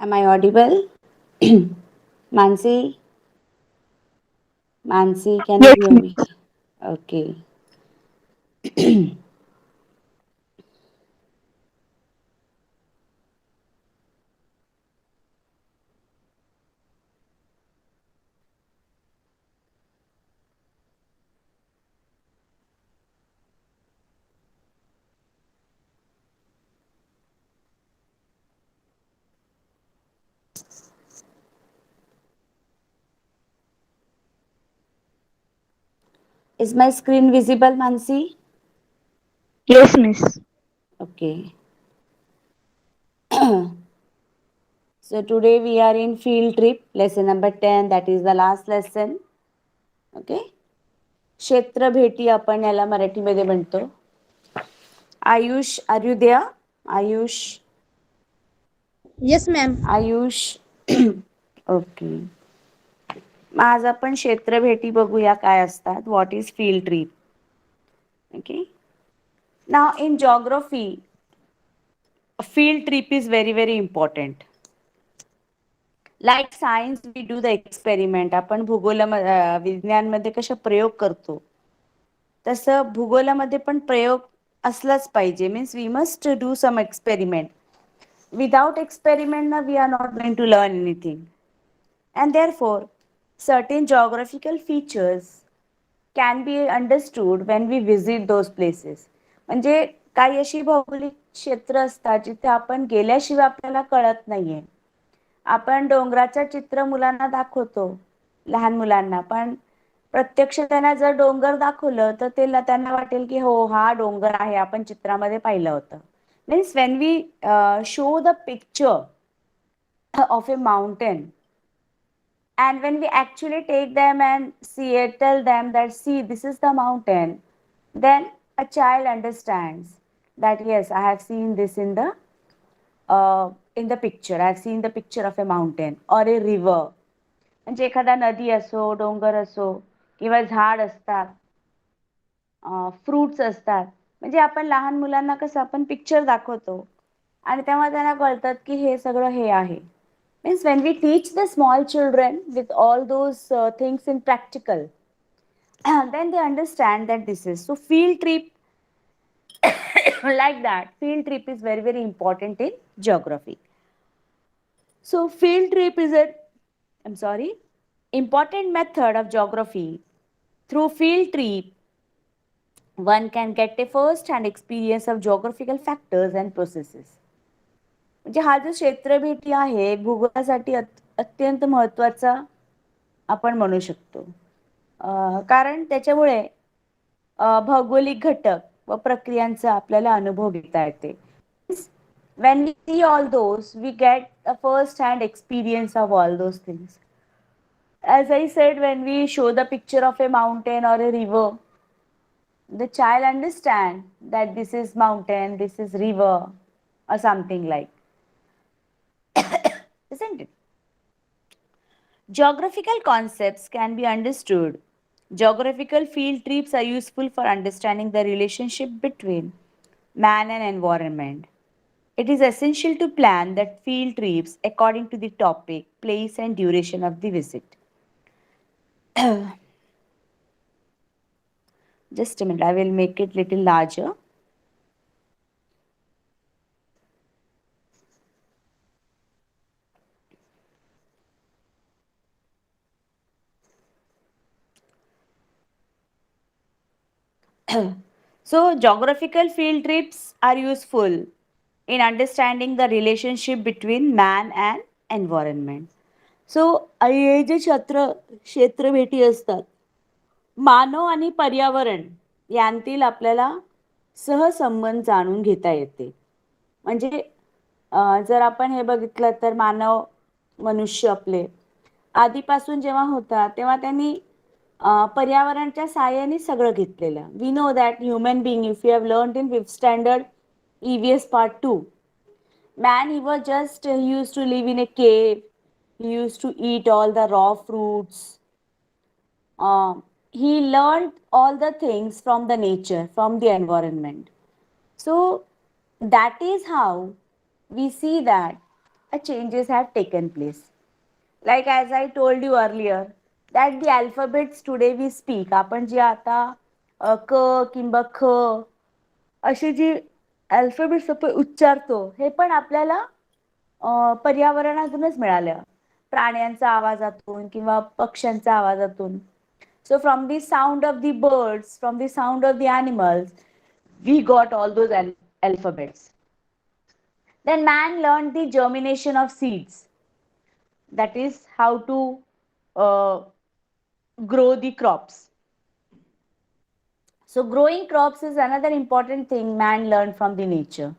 Am I audible? Mansi, Mansi, can you Yes, hear miss. me? Okay. Is my screen visible, Mansi? Yes, miss. Okay. So today we are in field trip, lesson number 10. That is the last lesson. Okay. क्षेत्र भेटी आपण याला मराठीमध्ये म्हणतो. Ayush, are you there? Ayush, Yes, ma'am. Ayush. Okay. मग आज आपण क्षेत्र भेटी बघूया काय असतात. What is field trip? Okay. Now in geography, a field trip is very very important. Like science, we do the experiment. आपण विज्ञानमध्ये कशा प्रयोग करतो तसं भूगोलामध्ये पण प्रयोग असलाच पाहिजे. Means we must do some experiment. Without experiment, na, we are not going to learn anything. And therefore, certain geographical features can be understood when we visit those places. म्हणजे काही अशी भौगोलिक क्षेत्र असतात जिथे आपण गेल्याशिवाय आपल्याला कळत नाहीये. आपण डोंगराचं चित्र मुलांना दाखवतो, लहान मुलांना, पण प्रत्यक्ष त्यांना जर डोंगर दाखवलं तर त्यांना वाटेल की हो हा डोंगर आहे, आपण चित्रामध्ये पाहिलं होतं. Means when we show the picture of a mountain, and when we actually take them and tell them that see this is the mountain, then a child understands that yes, I have seen this in the picture. I have seen the picture of a mountain or a river. म्हणजे एखादा नदी असो, डोंगर असो, किंवा झाड असतात, fruits असतात. म्हणजे आपण लहान मुलांना कसं आपण पिक्चर दाखवतो आणि तेव्हा त्यांना कळतात की हे सगळं हे आहे. Means when we teach the small children with all those things in practical, then they understand that this is so. Field trip like that, field trip is very very important in geography. So field trip is a, I'm sorry, important method of geography. Through field trip, one can get a first hand experience of geographical factors and processes. म्हणजे हा जो क्षेत्रभेटी आहे भूगोलासाठी अत्यंत महत्त्वाचा आपण म्हणू शकतो. कारण त्याच्यामुळे भौगोलिक घटक व प्रक्रियांचा आपल्याला अनुभव घेता येते. When we see all those, we get a first hand experience of all those things. As I said, when we show the picture of a mountain or a river, the child understand that this is mountain, this is river, or something like, isn't it? Geographical concepts can be understood. Geographical field trips are useful for understanding the relationship between man and environment. It is essential to plan that field trips according to the topic, place, and duration of the visit. Just a minute, I will make it little larger. So, geographical field trips are useful in understanding the relationship between man and environment. So हे जे क्षेत्रभेटी असतात, मानव आणि पर्यावरण यांतील आपल्याला सहसंबंध जाणून घेता येते. म्हणजे जर आपण हे बघितलं तर मानव, मनुष्य आपले आधीपासून जेव्हा होता तेव्हा त्यांनी पर्यावरणाच्या साहाय्याने सगळं घेतलेलं. We know that human being, if you have learn in 5th standard EVS part 2, man, he was just he used to live in a cave. He used to eat all the raw fruits. He learned all the things from the nature, from the environment. So that is how we see that changes have taken place. Like as I told you earlier, that the alphabets today we speak, आपण जे आता क किंवा ख अशी जी alphabets आपण उच्चारतो हे पण आपल्याला पर्यावरणातूनच मिळालं, प्राण्यांच्या आवाजातून किंवा पक्ष्यांच्या आवाजातून. So from the sound of the birds, from the sound of the animals, we got all those alphabets. Then man learned the germination of seeds. That is how to uh, grow the crops. So growing crops is another important thing man learned from the nature.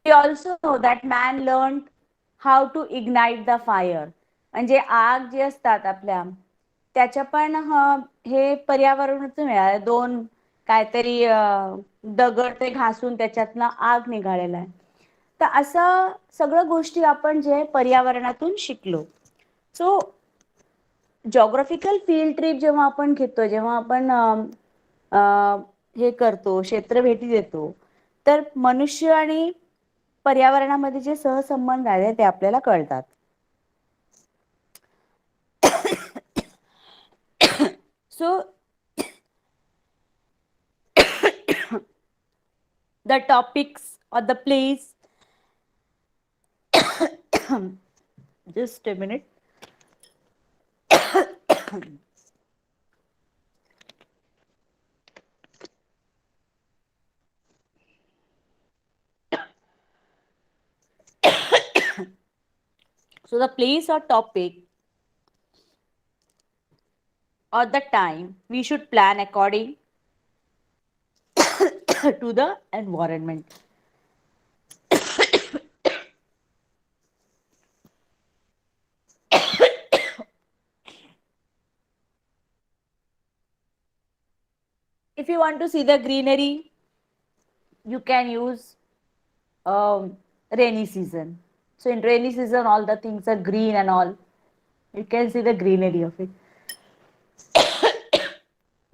We also know that man learned how to ignite the fire. म्हणजे आग जी असतात आपल्या त्याच्या पण हे पर्यावरणातून मिळालं. दोन काहीतरी दगड ते घासून त्याच्यातनं आग निघालेला आहे. तर असं सगळं गोष्टी आपण जे पर्यावरणातून शिकलो. सो जॉग्राफिकल फील्ड ट्रिप जेव्हा आपण घेतो, जेव्हा आपण हे करतो, क्षेत्रभेटी देतो, तर मनुष्य आणि पर्यावरणामध्ये जे सहसंबंध आहे ते आपल्याला कळतात. So the topics or the place, just a minute. So the place or topic or the time we should plan according to the environment. If you want to see the greenery, you can use rainy season. So in rainy season, all the things are green and all. You can see the greenery of it.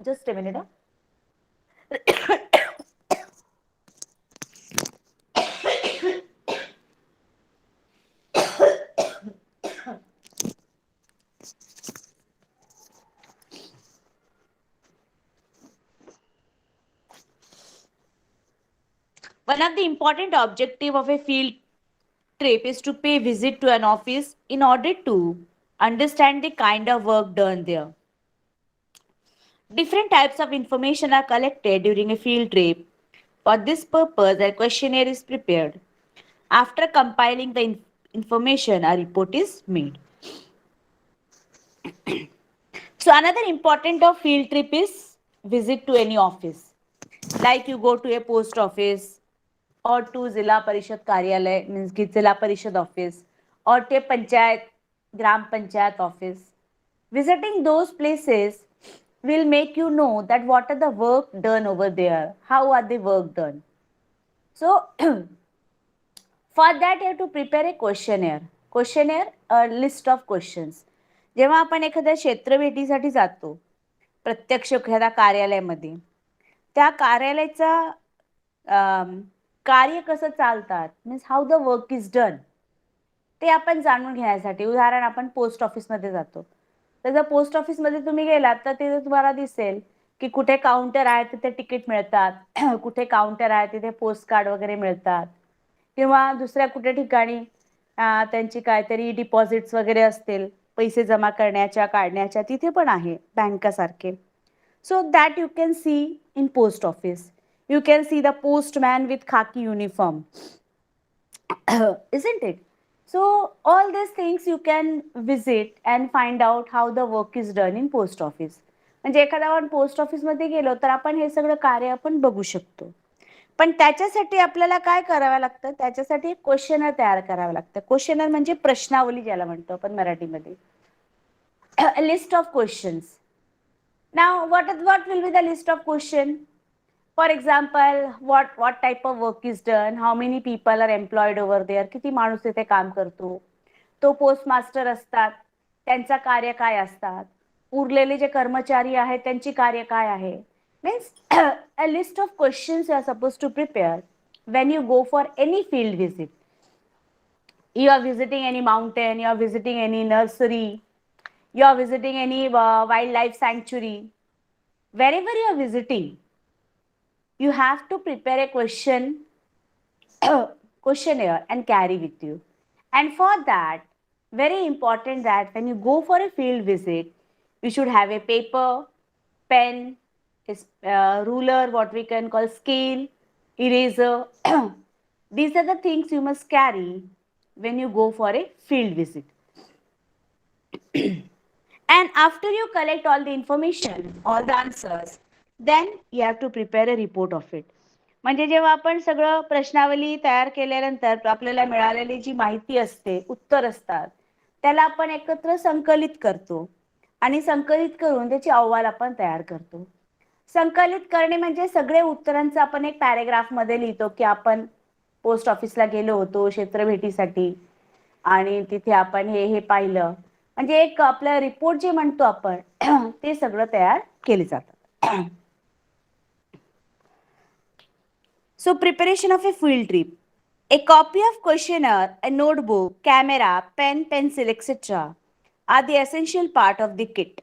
Just a minute. One of the important objective of a field trip is to pay visit to an office in order to understand the kind of work done there. Different types of information are collected during a field trip. For this purpose, a questionnaire is prepared. After compiling the information, a report is made. So another important of field trip is visit to any office. Like you go to a post office or to Zilla Parishad Karyalay, means ki Zilla Parishad office, or to a Panchayat, Gram Panchayat office. Visiting those places will make you know that what are the work done over there, how are the work done. So for that you have to prepare a questionnaire. Questionnaire, a list of questions. जेव्हा आपण एखाद्या क्षेत्रभेटीसाठी जातो, प्रत्यक्ष एखाद्या कार्यालयामध्ये, त्या कार्यालयाचा कार्य कसं चालतात, means how the work is done, ते आपण जाणून घेण्यासाठी. उदाहरण, आपण पोस्ट ऑफिसमध्ये जातो, तर जर पोस्ट ऑफिसमध्ये तुम्ही गेलात तर तिथे तुम्हाला दिसेल की कुठे काउंटर आहे तिथे तिकीट मिळतात, कुठे काउंटर आहे तिथे पोस्ट कार्ड वगैरे मिळतात, किंवा दुसऱ्या कुठे ठिकाणी त्यांची काहीतरी डिपॉझिट्स वगैरे असतील, पैसे जमा करण्याच्या काढण्याच्या, तिथे पण आहे बँकासारखे. So that you can see in post office. You can see the postman with khaki uniform. Isn't it? So all these things you can visit and find out how the work is done in post office. म्हणजे एखादा आपण post ऑफिसमध्ये गेलो तर आपण हे सगळं कार्य आपण बघू शकतो. पण त्याच्यासाठी आपल्याला काय करावं लागतं, त्याच्यासाठी एक क्वेश्चनर तयार करावं लागतं. क्वेश्चनर म्हणजे प्रश्नावली ज्याला म्हणतो आपण मराठीमध्ये. List of questions. Now what will be the list of question? For example, what type of work is done, how many people are employed over there, किती माणूस तिथे काम करतो, तो पोस्ट मास्टर असतात, त्यांचा कार्य काय असतात, उरलेले जे कर्मचारी आहेत त्यांची कार्य काय आहे. Means a list of questions you are supposed to prepare when you go for any field visit. You are visiting any mountain, you are visiting any nursery, you are visiting any wildlife sanctuary, wherever you are visiting, you have to prepare a questionnaire and carry with you. And for that, very important that when you go for a field visit, you should have a paper, pen, ruler, what we can call scale, eraser. These are the things you must carry when you go for a field visit. And after you collect all the information, all the answers, then you have to prepare a report of it. म्हणजे जेव्हा आपण सगळं प्रश्नावली तयार केल्यानंतर आपल्याला मिळालेली जी माहिती असते, उत्तर असतात, त्याला आपण एकत्र संकलित करतो आणि संकलित करून त्याची अहवाल आपण तयार करतो. संकलित करणे म्हणजे सगळे उत्तरांचं आपण एक पॅरेग्राफ मध्ये लिहितो की आपण पोस्ट ऑफिसला गेलो होतो क्षेत्र भेटीसाठी आणि तिथे आपण हे पाहिलं. म्हणजे एक आपलं रिपोर्ट जे म्हणतो आपण ते सगळं तयार केले जातात. So preparation of a field trip. A copy of questionnaire, a notebook, camera, pen, pencil, etc. are the essential part of the kit.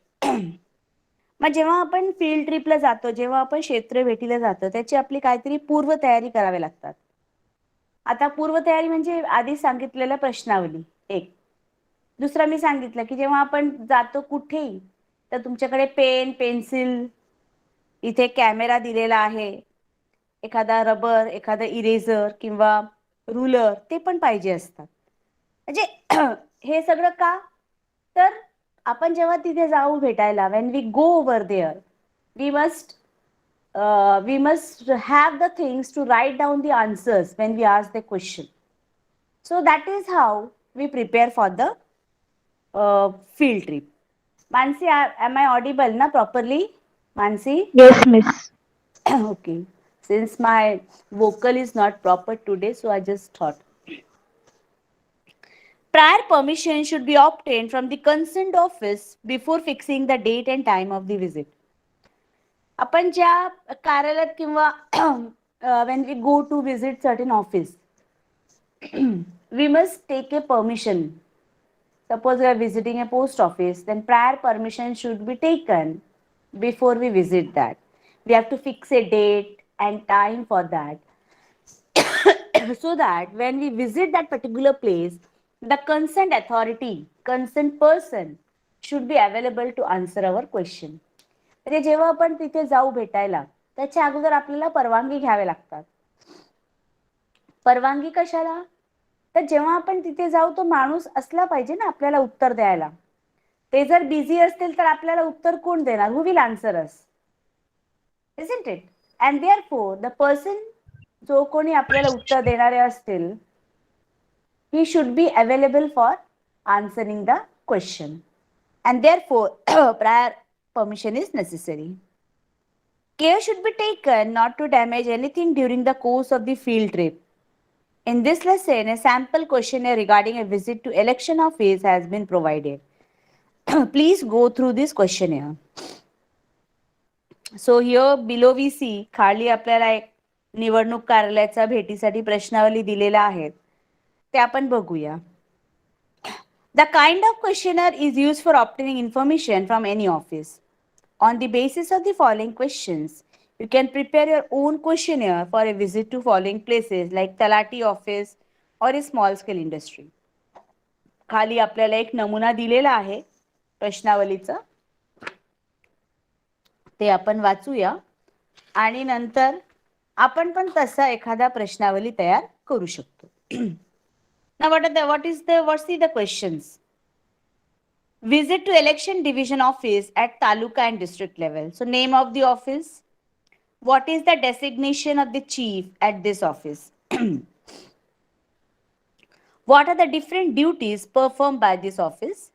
मग जेव्हा आपण फील्ड ट्रिपला जातो, जेव्हा आपण क्षेत्र भेटीला जातो, त्याची आपली काहीतरी पूर्व तयारी करावी लागतात. आता पूर्व तयारी म्हणजे आधी सांगितलेलं प्रश्नावली एक. दुसरा मी सांगितलं की जेव्हा आपण जातो कुठेही तर तुमच्याकडे पेन, पेन्सिल, इथे कॅमेरा दिलेला आहे, एखादा रबर, एखादा इरेझर किंवा रुलर ते पण पाहिजे असतात. म्हणजे हे सगळं का, तर आपण जेव्हा तिथे जाऊ भेटायला, when we go over there, we must we must have the things to write down the answers when we ask the question. So that is how we prepare for the field trip. Mansi, am I audible na properly? Mansi? Yes, Miss. Okay. Since my vocal is not proper today, so I just thought. Prior permission should be obtained from the consent office before fixing the date and time of the visit. आपण ज्या कार्यालयात किंवा when we go to visit certain office, we must take a permission. Suppose we are visiting a post office, then prior permission should be taken before we visit that. We have to fix a date and time for that. So that when we visit that particular place, the consent authority, consent person should be available to answer our question. म्हणजे जेव्हा आपण तिथे जाऊ भेटायला त्याच्या अगोदर आपल्याला परवानगी घ्यावे लागतात. परवानगी कशाला, तर जेव्हा आपण तिथे जाऊ तो माणूस असला पाहिजे ना आपल्याला उत्तर द्यायला. ते जर बिझी असतील तर आपल्याला उत्तर कोण देणार? Who will answer us, isn't it? And therefore the person जो कोणी आपल्याला उत्तर देणारे असतील, he should be available for answering the question, and therefore prior permission is necessary. Care should be taken not to damage anything during the course of the field trip. In this lesson, a sample questionnaire regarding a visit to election office has been provided. Please go through this questionnaire. So here below we see खाली आपल्याला एक निवडणूक कार्यालयाचा भेटीसाठी प्रश्नावली दिलेला आहे, ते आपण बघूया. The kind of questionnaire is used for obtaining information from any office. On the basis of the following questions, you can prepare your own questionnaire for a visit to following places like Talati office or a small scale industry. खाली आपल्याला एक नमुना दिलेला आहे प्रश्नावलीचा, ते आपण वाचूया आणि नंतर आपण पण तसा एखादा प्रश्नावली तयार करू शकतो. Now what's the questions? Visit to election division office at taluka and district level. So name of the office. What is the designation of the chief at this office? What are the different duties performed by this office?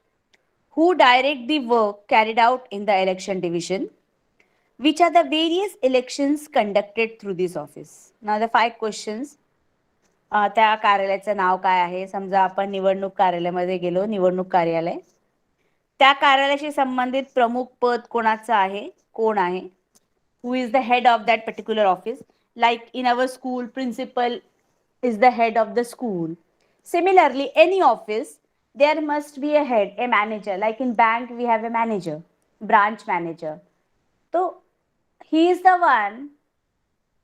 Who direct the work carried out in the election division? Which are the various elections conducted through this office? Now the 5 questions. त्या कार्यालयाचं नाव काय आहे? समजा आपण निवडणूक कार्यालयामध्ये गेलो, निवडणूक कार्यालय, त्या कार्यालयाशी संबंधित प्रमुख पद कोणाचं आहे, कोण आहे? Who is the head of that particular office? Like in our school, principal is the head of the school. Similarly, any office, there must be a head, a manager. Like in bank, we have a manager, branch manager. So he is the one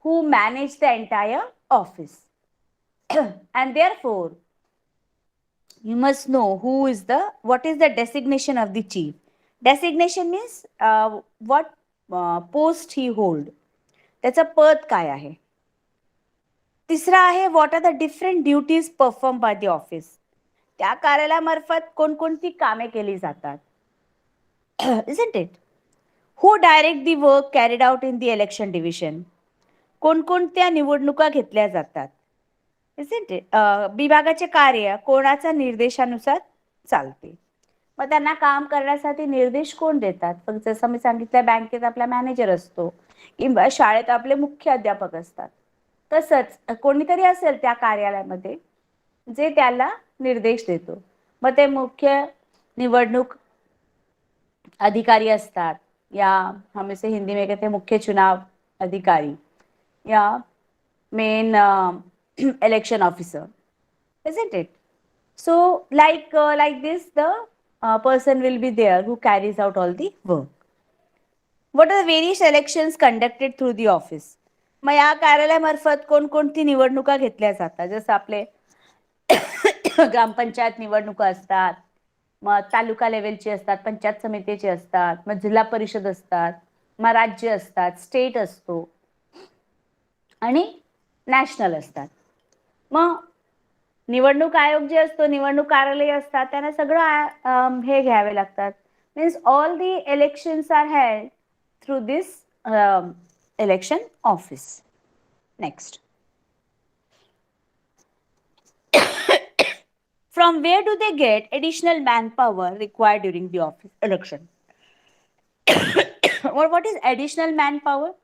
who manage the entire office. And therefore, you must know what is the designation of the chief. Designation means what post he hold. त्याचं पद काय आहे. तिसरा आहे what are the different duties perform by the office. त्या कार्यालयामार्फत कोणकोणती कामे केली जातात. Isn't it? Who direct the work carried out in the election division? कोणकोणत्या निवडणुका घेतल्या जातात. Isn't it? विभागाचे कार्य कोणाच्या निर्देशानुसार चालते. मग त्यांना काम करण्यासाठी निर्देश कोण देतात. फक्त जसं मी सांगितलं बँकेत आपला मॅनेजर असतो किंवा शाळेत आपले मुख्य अध्यापक असतात. तसंच कोणीतरी असेल त्या कार्यालयामध्ये जे त्याला निर्देश देतो. मग ते मुख्य निवडणूक अधिकारी असतात या हम इसे हिंदी में कहते हैं मुख्य चुनाव अधिकारी या main election officer, isn't it? So like this the person will be there who carries out all the work. What are the various elections conducted through the office? मग या कार्यालयामार्फत कोणकोणती निवडणुका घेतल्या जातात. जसं आपले ग्रामपंचायत निवडणुका असतात, मग तालुका लेवलची असतात, पंचायत समितीची असतात, मग जिल्हा परिषद असतात, मग राज्य असतात, स्टेट असतो आणि नॅशनल असतात. मग निवडणूक आयोग जे असतो, निवडणूक कार्यालय असतात, त्यांना सगळं हे घ्यावे लागतात. Means all the elections are held through this election office. Next, from where do they get additional manpower required during the office election? What is additional manpower?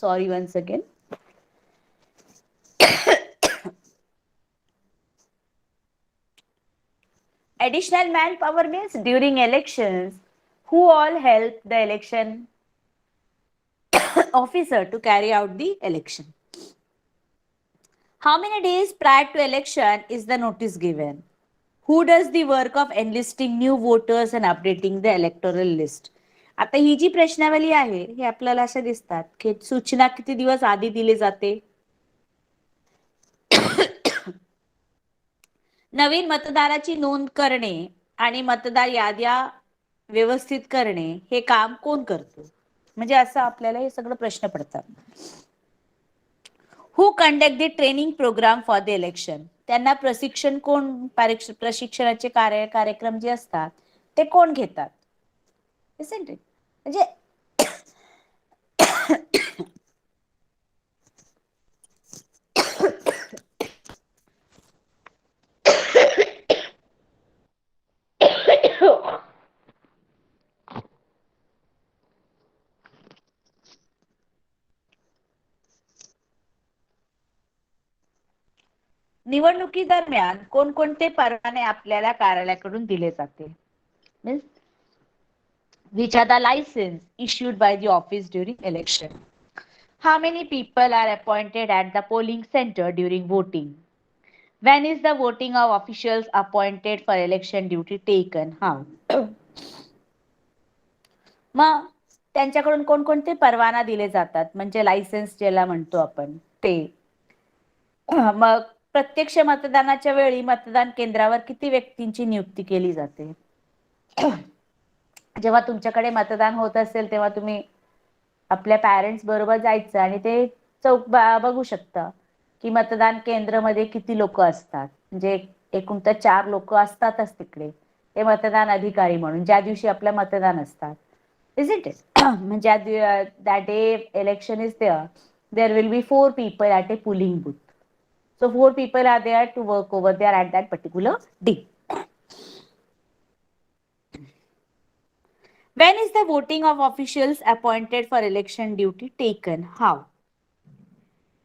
Sorry once again. Additional manpower means during elections, who all help the election officer to carry out the election. How many days prior to election is the notice given? Who does the work of enlisting new voters and updating the electoral list? आता ही जी प्रश्नावली आहे हे आपल्याला अशा दिसतात की सूचना किती दिवस आधी दिली जाते. नवीन मतदाराची नोंद करणे आणि मतदार याद्या व्यवस्थित करणे हे काम कोण करतो. म्हणजे असं आपल्याला हे सगळं प्रश्न पडतात. Who conduct the training program for the election. त्यांना प्रशिक्षण कोण, प्रशिक्षणाचे कार्यक्रम जे असतात ते कोण घेतात. Isn't it? म्हणजे निवडणुकी दरम्यान कोणकोणते परवाने आपल्याला कार्यालयाकडून दिले जाते. Means which are the license issued by the office during election. How many people are appointed at the polling center during voting? When is the voting of officials appointed for election duty taken? How? मग त्यांच्याकडून कोणकोणते परवाना दिले जातात म्हणजे licence ज्याला म्हणतो आपण ते. मग प्रत्यक्ष मतदानाच्या वेळी मतदान केंद्रावर किती व्यक्तींची नियुक्ती केली जाते. जेव्हा तुमच्याकडे मतदान होत असेल तेव्हा तुम्ही आपल्या पॅरेंट्स बरोबर जायचं आणि ते चौक बघू शकता की मतदान केंद्रामध्ये किती लोक असतात. म्हणजे एकूण तर 4 लोक असतातच तिकडे, ते मतदान अधिकारी म्हणून ज्या दिवशी आपलं मतदान असतात. Isn't it? म्हणजे that day election is there will be 4 people at a polling booth. So 4 people are there to work over there at that particular day. When is the voting of officials appointed for election duty taken? How?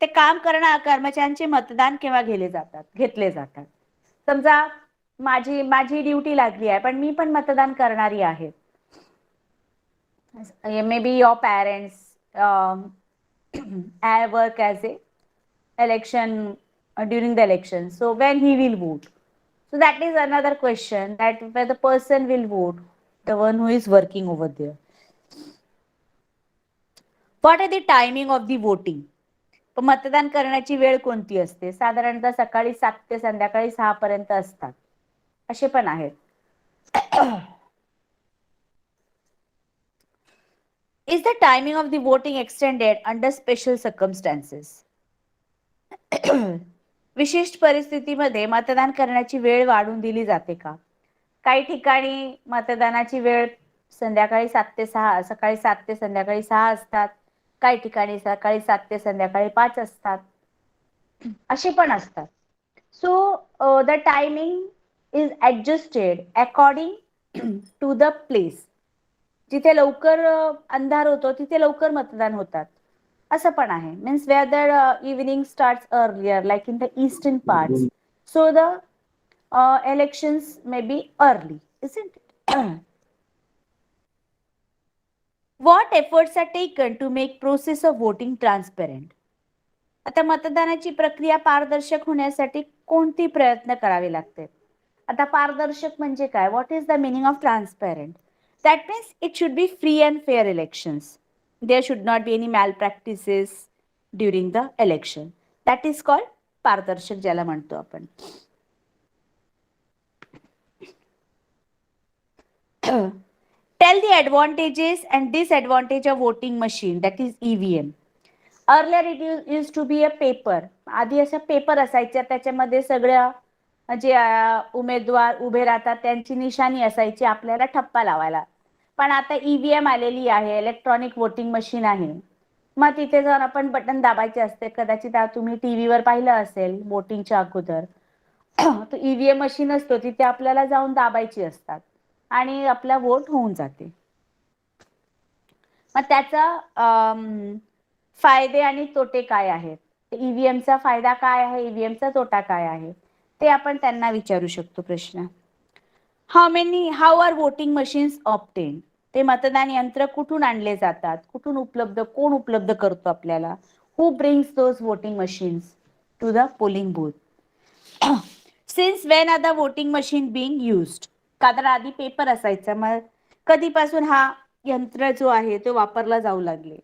ते काम करणाऱ्या कर्मचाऱ्यांचे मतदान केव्हा घेतले जातात? समजा माझी माझी ड्युटी लागली आहे पण मी पण मतदान करणारी आहे. Maybe your parents I work as a election during the election. So when he will vote? So that is another question, that where the person will vote, the one who is working over there. What are the timing of the voting? मतदान करण्याची वेळ कोणती असते? साधारणतः सकाळी 7 ते संध्याकाळी 6 पर्यंत असतात. असे पण आहेत. Is the timing of the voting extended under special circumstances? विशिष्ट परिस्थितीमध्ये मतदान करण्याची वेळ वाढवून दिली जाते का? काही ठिकाणी मतदानाची वेळ संध्याकाळी 7 ते 6, सकाळी 7 ते संध्याकाळी 6 असतात. काही ठिकाणी सकाळी 7 ते संध्याकाळी 5 असतात. असे पण असतात. So the timing is adjusted according to the place. जिथे लवकर अंधार होतो तिथे लवकर मतदान होतात. असं पण आहे. Means whether evening starts earlier like in the eastern parts. So the elections may be early, isn't it? What efforts are taken to make process of voting transparent? आता मतदानाची प्रक्रिया पारदर्शक होण्यासाठी कोणती प्रयत्न करावे लागतात? आता पारदर्शक म्हणजे काय? What is the meaning of transparent? That means it should be free and fair elections. There should not be any malpractices during the election. That is called पारदर्शक, ज्याला म्हणतो आपण. Tell the advantages and disadvantage of voting machine, that is EVM. Earlier it used to be a paper. आधी अशा paper असायच्या, त्याच्यामध्ये सगळ्या जे उमेदवार उभे राहतात त्यांची निशाणी असायची, आपल्याला ठप्पा लावायला. पण आता ईव्हीएम आलेली आहे, इलेक्ट्रॉनिक वोटिंग मशीन आहे. मग तिथे जर आपण बटन दाबायचे असते, कदाचित तुम्ही टीव्हीवर पाहिलं असेल वोटिंगच्या अगोदर, तो ईव्हीएम मशीन असतो तिथे आपल्याला जाऊन दाबायची असतात आणि आपला वोट होऊन जाते. मग त्याचा फायदे आणि तोटे काय आहेत? ईव्हीएमचा फायदा काय आहे, ईव्हीएमचा तोटा काय आहे, ते आपण त्यांना विचारू शकतो प्रश्न. How are voting machines obtain? ते मतदान यंत्र कुठून आणले जातात, कुठून उपलब्ध, कोण उपलब्ध करतो आपल्याला? Who brings those voting machines to the polling booth? Since when are the voting machine being used? कारण आधी पेपर असायचा, मग कधीपासून हा यंत्र जो आहे तो वापरला जाऊ लागले?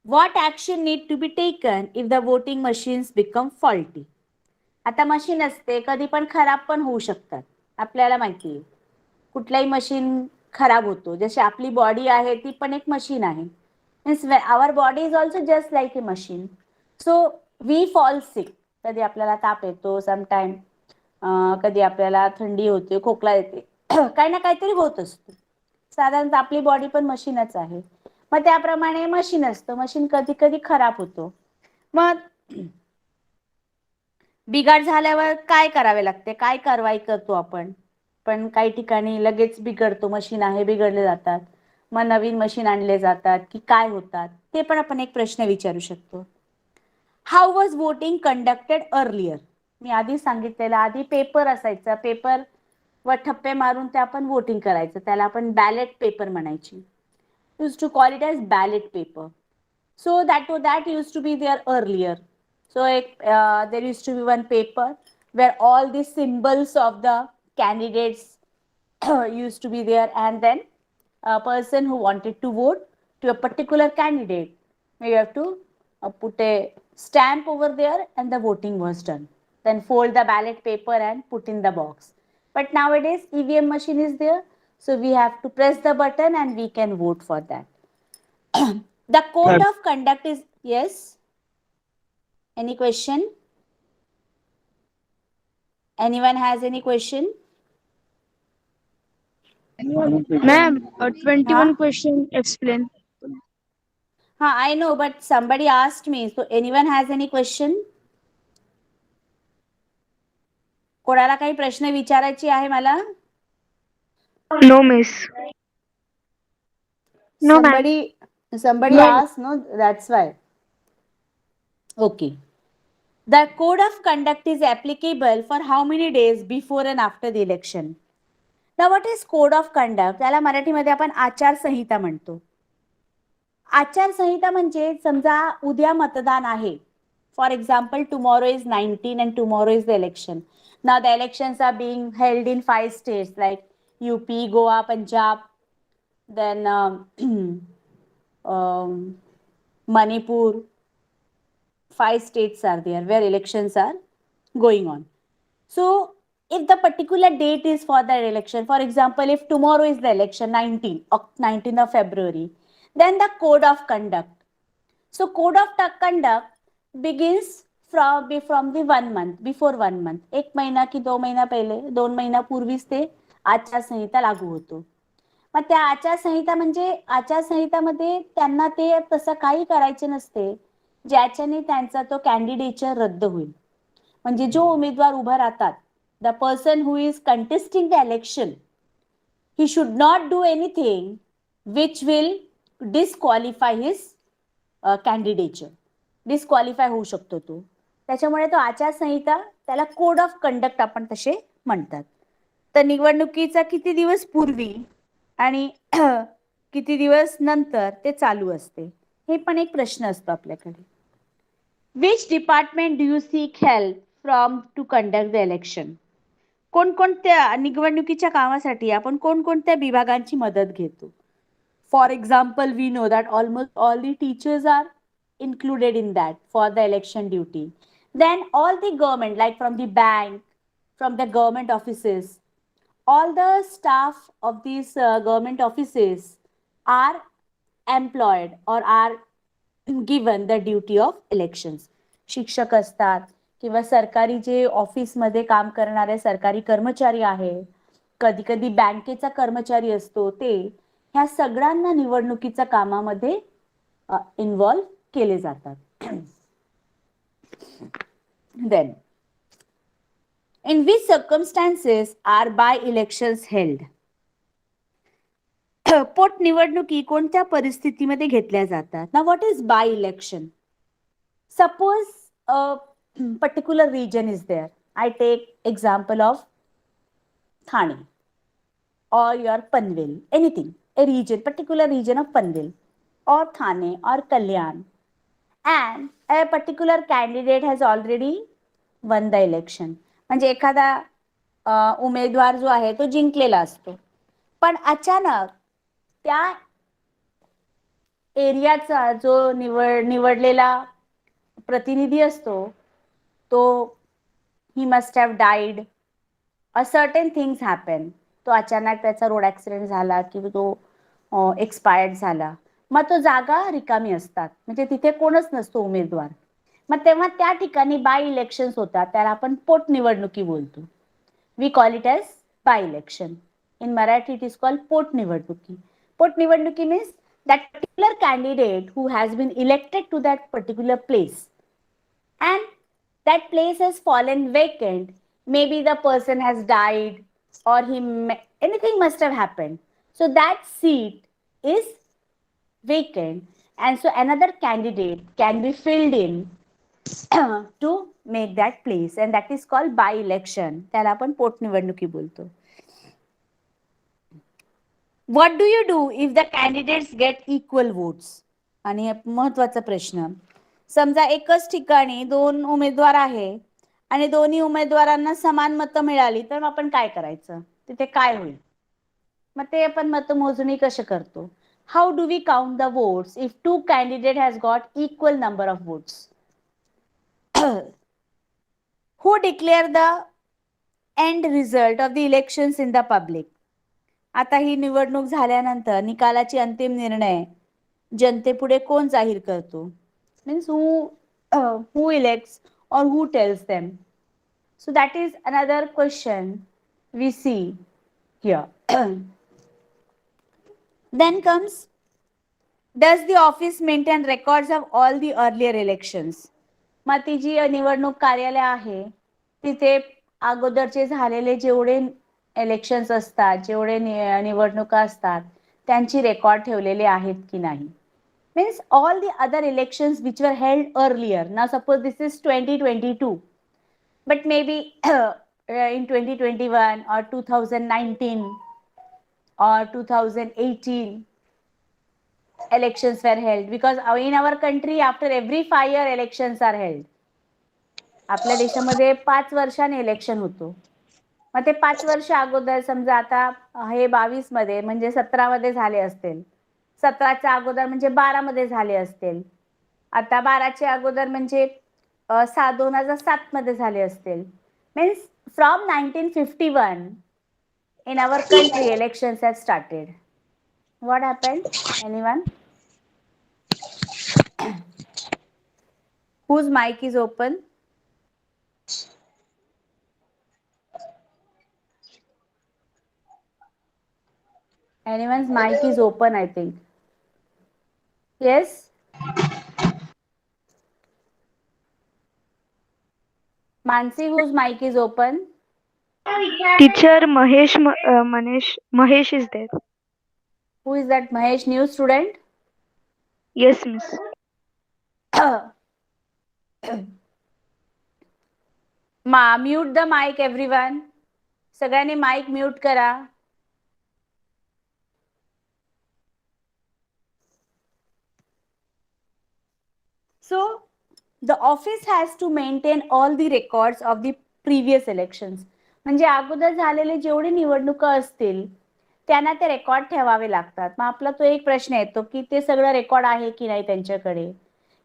What action need to be taken if the voting machines become faulty? आता मशीन असते, कधी पण खराब पण होऊ शकतात, आपल्याला माहिती आहे. कुठलाही मशीन खराब होतो. जशी आपली बॉडी आहे ती पण एक मशीन आहे. Means our body is also just like a machine. So we fall sick. कधी आपल्याला ताप येतो, समटाईम कधी आपल्याला थंडी होते, खोकला येते, काही ना काहीतरी होत असतो. साधारणतः आपली बॉडी पण मशीनच आहे. मग त्याप्रमाणे मशीन असतं, मशीन कधी कधी खराब होतो. मग बिघाड झाल्यावर काय करावे लागते, काय कारवाई करतो आपण? पण काही ठिकाणी लगेच बिघडतो, मशीन आहे, बिघडले जातात, मग नवीन मशीन आणले जातात की काय होतात, ते पण आपण एक प्रश्न विचारू शकतो. How was voting conducted earlier? मी आधी सांगितलेलं, आधी पेपर असायचा, पेपर व ठप्पे मारून ते आपण वोटिंग करायचं, त्याला आपण बॅलेट पेपर म्हणायची. used to call it as ballot paper. So that used to be there earlier. So there used to be one paper where all the symbols of the candidates used to be there, and then a person who wanted to vote to a particular candidate, you have to put a stamp over there and the voting was done. Then fold the ballot paper and put in the box. But nowadays EVM machine is there, so we have to press the button and we can vote for that. The code of conduct is, yes, any question? Anyone has any question? Ma'am, 21 question explain. I know, but somebody asked me, so anyone has any question? कोणाला काही प्रश्न विचारायची आहे मला? No, miss. No, ma'am. Somebody asked, no, that's why. Okay. The code of conduct is applicable for how many days before and after the election? Now what is code of conduct? त्याला मराठीमध्ये आपण आचारसंहिता म्हणतो. आचारसंहिता म्हणजे समजा उद्या मतदान आहे. For example, tomorrow is 19 and tomorrow is the election. Now the elections are being held in 5 states like UP, Goa, Punjab, then Manipur. 5 states are there where elections are going on. So if the particular date is for the election, for example, if tomorrow is the election, 19th of February, then the code of conduct. So code of conduct begins from the 1 month, before 1 month. 1 महिना की 2 महिना पहिले, 2 महिना पूर्वीच ते आचारसंहिता लागू होतो. मग त्या आचारसंहितामध्ये त्यांना ते तसं काही करायचे नसते ज्याच्याने त्यांचा तो कॅन्डिडेचर रद्द होईल. म्हणजे जो उमेदवार उभा राहतात, the person who is contesting the election, he should not do anything which will disqualify his कॅन्डिडेचर. Disqualify होऊ शकतो तो. त्याच्यामुळे तो आचारसंहिता, त्याला कोड ऑफ कंडक्ट आपण तसे म्हणतात. तर निवडणुकीचा किती दिवस पूर्वी आणि किती दिवस नंतर ते चालू असते, हे पण एक प्रश्न असतो आपल्याकडे. Which department do you seek help from to conduct the election? कोणकोणत्या निवडणुकीच्या कामासाठी आपण कोणकोणत्या विभागांची मदत घेतो? For example, we know that almost all the teachers are included in that for the election duty. Then all the government, like from the bank, from the government offices, all the staff of these government offices are employed or are given the duty of elections. शिक्षक असतात किंवा सरकारी जे ऑफिसमध्ये काम करणारे सरकारी कर्मचारी आहे, कधी कधी बँकेचा कर्मचारी असतो, ते ह्या सगळ्यांना निवडणुकीच्या कामामध्ये इन्व्हॉल्व केले जातात. Then, in which circumstances are by elections held? पोटनिवडणुकी कोणत्या परिस्थितीमध्ये घेतल्या जातात? Now what is by election? Suppose a particular region is there. I take example of Thane or your Panvel, anything, a region, particular region of Panvel or Thane or Kalyan, and a particular candidate has already won the election. म्हणजे एखादा उमेदवार जो आहे तो जिंकलेला असतो, पण अचानक त्या एरियाचा जो निवडलेला प्रतिनिधी असतो, तो he must have died, a certain things happen. तो अचानक त्याचा रोड ऍक्सिडेंट झाला किंवा तो एक्सपायर्ड झाला, मग तो जागा रिकामी असतात, म्हणजे तिथे कोणच नसतो उमेदवार. मग तेव्हा त्या ठिकाणी बाय इलेक्शन्स होतात, त्याला आपण पोटनिवडणुकी बोलतो. We call it as by election. In Marathi it is called पोटनिवडणुकी. पोटनिवडणुकी means that particular candidate who has been elected to that particular place and that place has fallen vacant. Maybe the person has died or anything must have happened. So that seat is vacant and so another candidate can be filled in to make that place and that is called by election. त्याला आपण पोटनिवडणुकी बोलतो. What do you do if the candidates get equal votes? आणि महत्वाचा प्रश्न, समजा एकच ठिकाणी 2 उमेदवार आहे आणि दोन्ही उमेदवारांना समान मतं मिळाली, तर आपण काय करायचं? तिथे काय होईल? मग ते आपण मतमोजणी कशी करतो? How do we count the votes if 2 candidates has got equal number of votes? Who declare the end result of the elections in the public? आता ही निवडणूक झाल्यानंतर निकालाची अंतिम निर्णय जनतेपुढे कोण जाहीर करतो? Means who elects or who tells them? So that is another question we see here. Then comes, does the office maintain records of all the earlier elections? मग ती जी निवडणूक कार्यालय आहे तिथे अगोदरचे झालेले जेवढे इलेक्शन्स असतात, जेवढे निवडणुका असतात, त्यांची रेकॉर्ड ठेवलेले आहेत की नाही. Means all the other elections which were held earlier. Now suppose this is 2022, but maybe in 2021 or 2019 or 2018 elections were held, because in our country after every 5 year elections are held. आपल्या देशामध्ये 5 वर्षाने election होतो. मग ते 5 वर्ष अगोदर समजा आता हे 22 मध्ये म्हणजे 17 मध्ये झाले असतील, 17च्या अगोदर म्हणजे 12 मध्ये झाले असतील, आता 12च्या अगोदर म्हणजे 2007 मध्ये झाले असतील. Means from 1951 in our country elections have started. What happened? Anyone? Whose mic is open? Anyone's mic is open, I think. Yes? Mansi, whose mic is open? Teacher Mahesh is there. Who is that? Mahesh, new student? Yes, miss. Mute the mic, everyone. सगळ्यांनी mic mute करा. So, the office has to maintain all the records of the previous elections. म्हणजे अगोदर झालेले जेवढे निवडणुका असतील त्यांना ते रेकॉर्ड ठेवावे लागतात. मग आपला तो एक प्रश्न येतो की ते सगळं रेकॉर्ड आहे की नाही त्यांच्याकडे.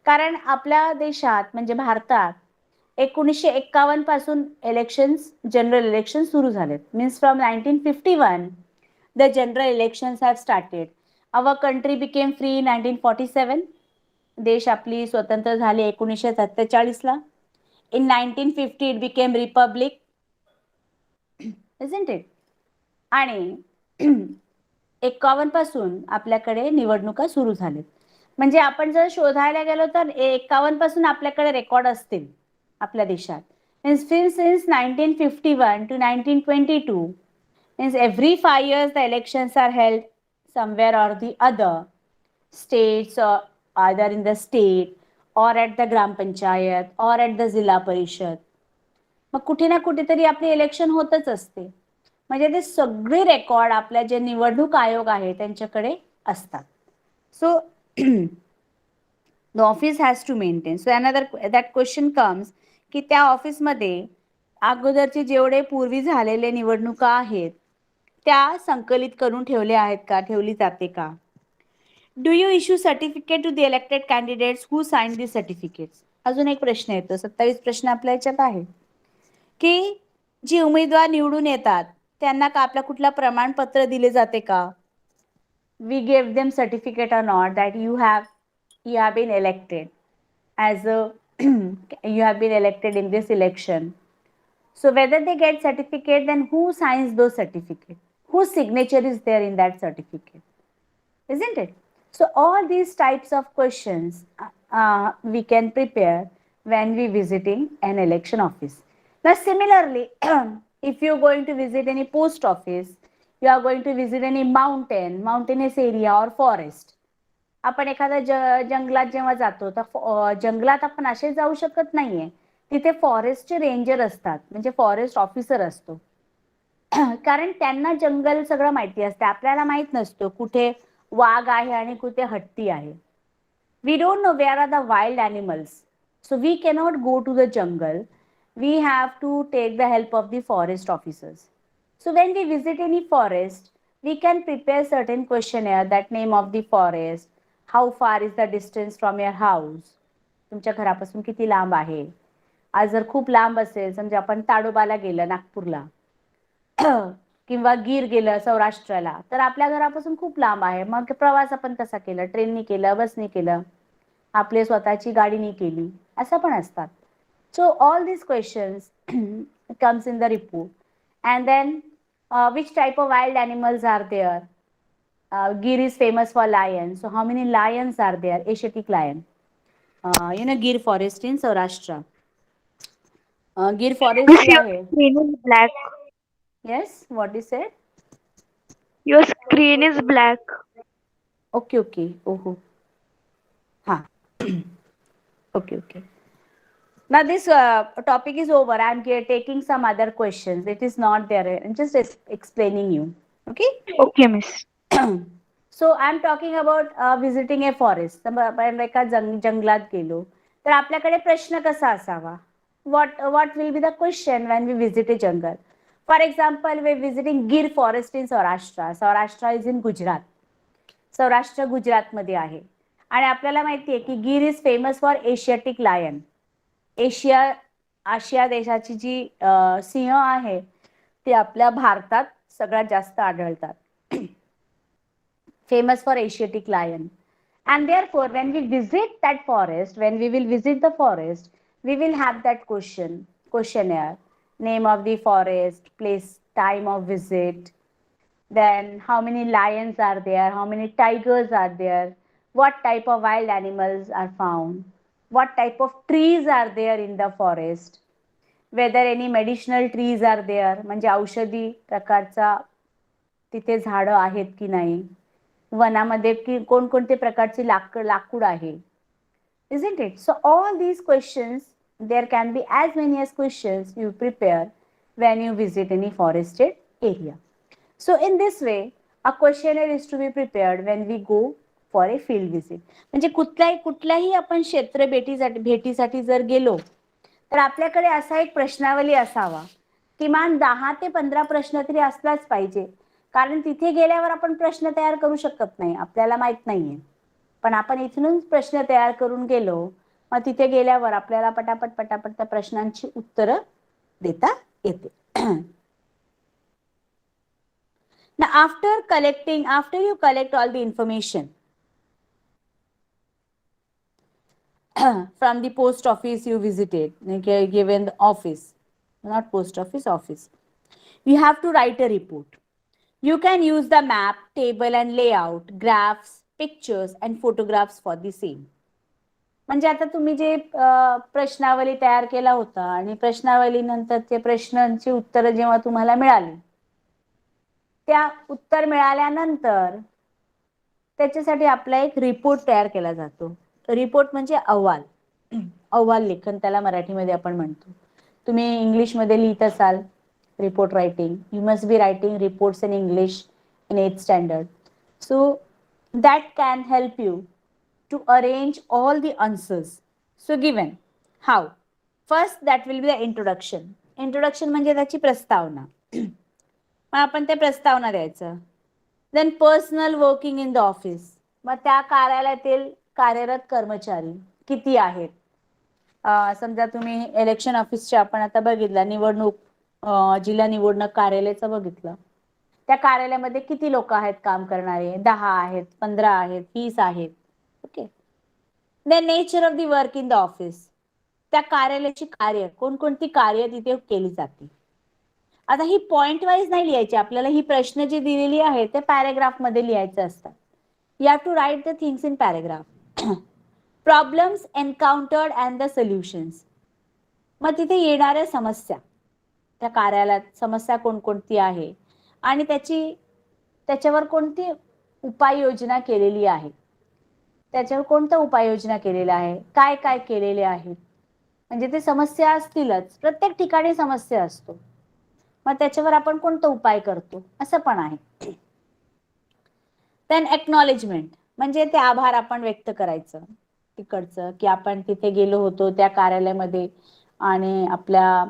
कारण आपल्या देशात म्हणजे भारतात 1951 पासून इलेक्शन्स, जनरल इलेक्शन सुरू झालेत. Means from 1951 the general elections have started. Our country became free in 1947. देश आपली स्वतंत्र झाली 1947ला. In 1950 it became republic, isn't it? आणि 51 पासून आपल्याकडे निवडणुका सुरू झालेत. म्हणजे आपण जर शोधायला गेलो तर 51 पासून आपल्याकडे रेकॉर्ड असतील आपल्या देशात. Means since 1951 to 1922, means every 5 years the elections are held somewhere or the other states, or either in the state or at the gram panchayat or at the जिल्हा परिषद. मग कुठे ना कुठेतरी आपली इलेक्शन होतच असते. म्हणजे ते सगळे रेकॉर्ड आपल्या जे निवडणूक आयोग आहे त्यांच्याकडे असतात. So the office has to maintain. So another that question comes की त्या ऑफिसमध्ये अगोदरचे जेवढे पूर्वी झालेले निवडणुका आहेत त्या संकलित करून ठेवल्या आहेत का, ठेवली जाते का. Do you issue certificate to the elected candidates who sign the certificates. अजून एक प्रश्न येतो, 27 प्रश्न आपल्या याच्यात आहे की जी उमेदवार निवडून येतात त्यांना का आपला कुठला प्रमाणपत्र दिले जाते का. We give them certificate or not that you have been elected as a you have been elected in this election. So whether they get certificate, then who signs those certificate, whose signature is there in that certificate, isn't it? So all these types of questions we can prepare when we visiting an election office. Now similarly, if you're going to visit any post office, you are going to visit any mountainous area or forest. आपण एखाद्या जंगलात जेव्हा जातो तर जंगलात आपण असे जाऊ शकत नाहीये. तिथे फॉरेस्टचे रेंजर असतात, म्हणजे फॉरेस्ट ऑफिसर असतो. कारण त्यांना जंगल सगळं माहिती असते, आपल्याला माहित नसतो कुठे वाघ आहे आणि कुठे हत्ती आहे. We don't know where are the wild animals. So we cannot go to the jungle. We have to take the help of the forest officers. So when we visit any forest, we can prepare certain questionnaire, that name of the forest, how far is the distance from your house. तुमच्या घरापासून किती लांब आहे. आज जर खूप लांब असेल, समजा आपण ताडोबाला गेलं नागपूरला किंवा गीर गेलं सौराष्ट्राला, तर आपल्या घरापासून खूप लांब आहे. मग प्रवास आपण कसा केला, ट्रेननी केलं, बसनी केलं, आपली स्वतःची गाडीनी केली, असं पण असतात. So all these questions comes in the report. And then which type of wild animals are there. Gir is famous for lions. So how many lions are there? Asiatic lion. Gir forest in Saurashtra. Gir forest Miss, जे your आहे. screen is black. Yes, what is sed? Your screen is black. Okay okay. ओहो. हां. Okay okay. Now this topic is over. I am taking some other questions. It is not there. I'm just explaining you. Okay. Okay, Miss. So I am talking about visiting a forest. आपण एका जंगलात गेलो तर आपल्याकडे प्रश्न कसा असावा? What will be the question when we visit a jungle? For example, we are visiting Gir forest in Saurashtra. Saurashtra is in Gujarat. Saurashtra गुजरातमध्ये आहे आणि आपल्याला माहिती आहे की Gir is famous for Asiatic lion. आशिया देशाची जी सिंह आहे ती आपल्या भारतात सगळ्यात जास्त आढळतात. Famous for Asiatic lion. And therefore, when we visit that forest, when we will visit the forest, we will have that questionnaire, name of the forest, place, time of visit, then how many lions are there, how many tigers are there, what type of wild animals are found, what type of trees are there in the forest, whether any medicinal trees are there, म्हणजे औषधी प्रकारचा तिथे झाडं आहेत की नाही, वनामध्ये की कोणकोणते प्रकारचे लाकूड आहे. Isn't it? So all these questions, there can be as many as questions you prepare when you visit any forested area. So in this way, a questionnaire is to be prepared when we go for a field visit. म्हणजे कुठल्याही आपण क्षेत्र भेटीसाठी जर गेलो तर आपल्याकडे असा एक प्रश्नावली असावा. किमान 10 ते 15 प्रश्न तरी असलाच पाहिजे. कारण तिथे गेल्यावर आपण प्रश्न तयार करू शकत नाही, आपल्याला माहित नाहीये. पण आपण इथून प्रश्न तयार करून गेलो, मग तिथे गेल्यावर आपल्याला पटापट त्या प्रश्नांची उत्तरं देता येते. Now after you collect all the information from the post office you visited, given the office, not post office, you have to write a report. You can use the map, table and layout, graphs, pictures and photographs for the same. म्हणजे आता तुम्ही जे प्रश्नावली तयार केला होता आणि प्रश्नावलीनंतर ते प्रश्नांची उत्तरं जेव्हा तुम्हाला मिळाली, त्या उत्तर मिळाल्यानंतर त्याच्यासाठी आपला एक रिपोर्ट तयार केला जातो. रिपोर्ट म्हणजे अहवाल लेखन त्याला मराठीमध्ये आपण म्हणतो. तुम्ही इंग्लिशमध्ये लिहित असाल report writing, you must be writing reports in English in 8th standard. So that can help you to arrange all the answers. So given how? First that will be the introduction. Introduction म्हणजे त्याची प्रस्तावना. मग आपण ते प्रस्तावना द्यायचं. Then personal working in the office. मग त्या कार्यालयातील कार्यरत कर्मचारी किती आहेत? समजा तुम्ही इलेक्शन ऑफिसचे आपण आता बघितलं, जिल्हा निवडणूक कार्यालयाचं बघितलं. त्या कार्यालयामध्ये किती लोक आहेत काम करणारे? 10 आहेत, 15 आहेत, 20 आहेत. Okay. The nature of the work in the office. त्या कार्यालयाची कार्य, कोणकोणती कार्य तिथे केली जाते. आता ही पॉइंट वाईज नाही लिहायची आपल्याला, ही प्रश्न जी दिलेली आहे ते पॅराग्राफ मध्ये लिहायचं असतात. You have to write the things in paragraph. Problems encountered and the solutions. मग तिथे येणाऱ्या समस्या, त्या कार्यालयात समस्या कोणकोणती आहे आणि त्याच्यावर कोणती उपाययोजना केलेली आहे, त्याच्यावर कोणत्या उपाययोजना केलेल्या आहे, काय काय केलेले आहेत. म्हणजे ते समस्या असतीलच, प्रत्येक ठिकाणी समस्या असतो, मग त्याच्यावर आपण कोणता उपाय करतो असं पण आहे. देन एक्नॉलेजमेंट म्हणजे ते आभार आपण व्यक्त करायचं तिकडचं, की आपण तिथे गेलो होतो त्या कार्यालयामध्ये आणि आपल्या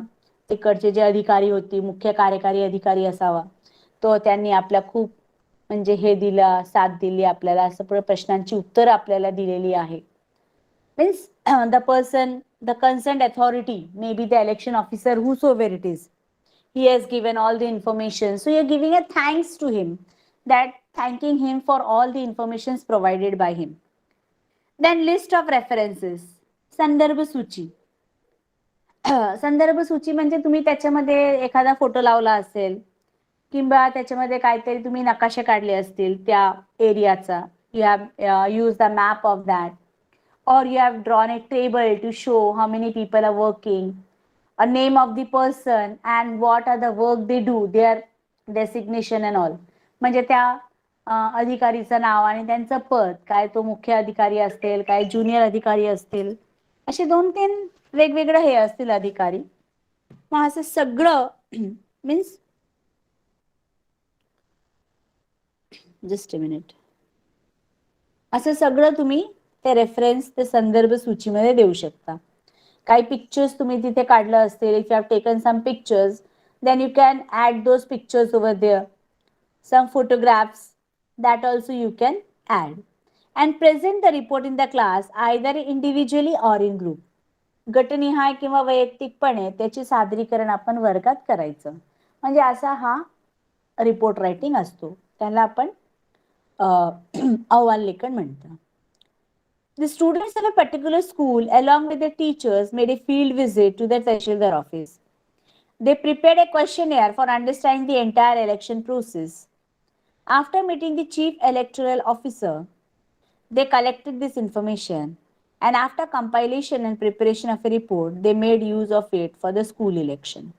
तिकडचे जे अधिकारी होती, मुख्य कार्यकारी अधिकारी असावा, तो त्यांनी आपल्या खूप म्हणजे हे दिला, साथ दिली आपल्याला, असं प्रश्नांची उत्तर आपल्याला दिलेली आहे. Means the concerned authority, may be the election officer, whosoever it is, he has given all the information, so you're giving a thanks to him, that thanking him for all the informations provided by him. Then list of references, संदर्भ सूची. संदर्भ सूची म्हणजे तुम्ही त्याच्यामध्ये एखादा photo लावला असेल किंवा त्याच्यामध्ये काहीतरी तुम्ही नकाशे काढले असतील त्या एरियाचा, you have use the map of that, or you have drawn a table to show how many people are working a name of the person and what are the work they do, their designation and all. म्हणजे त्या अधिकारीचं नाव आणि त्यांचं पद काय, तो मुख्य अधिकारी असतील काय ज्युनियर अधिकारी असतील, असे 2-3 वेगवेगळे हे असतील अधिकारी. मग असं सगळं मीन्स जस्ट अ मिनिट, असं सगळं तुम्ही ते रेफरन्स ते संदर्भ सूचीमध्ये देऊ शकता. काही पिक्चर्स तुम्ही तिथे काढलं असतील, if you have taken some pictures then you can add those pictures over there. some photographs that also you can add and present the report in the class either individually or in group. गटनिहाय किंवा वैयक्तिकपणे त्याचे सादरीकरण आपण वर्गात करायचं. म्हणजे असा हा report writing असतो, त्याला आपण अहवाल लेखन म्हणतात. The students of a particular school along with their teachers made a field visit to the Tahsildar office. They prepared a questionnaire for understanding the entire election process. After meeting the chief electoral officer, they collected this information and after compilation and preparation of a report, they made use of it for the school election.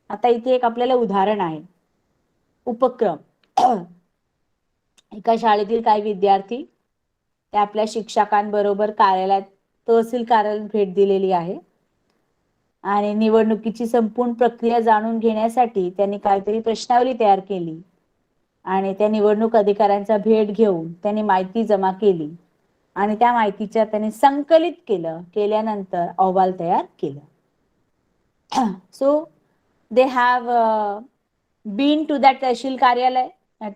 आता इथे एक आपल्याला उदाहरण आहे. उपक्रम. एका शाळेतील काही विद्यार्थी ते आपल्या शिक्षकांबरोबर कार्यालयात, तहसील कार्यालयात भेट दिलेली आहे आणि निवडणुकीची संपूर्ण प्रक्रिया जाणून घेण्यासाठी त्यांनी काहीतरी प्रश्नावली तयार केली आणि त्या निवडणूक अधिकाऱ्यांचा भेट घेऊन त्यांनी माहिती जमा केली आणि त्या माहितीच्या त्यांनी संकलित केल्यानंतर अहवाल तयार केला. So they have been to that tehsil कार्यालय,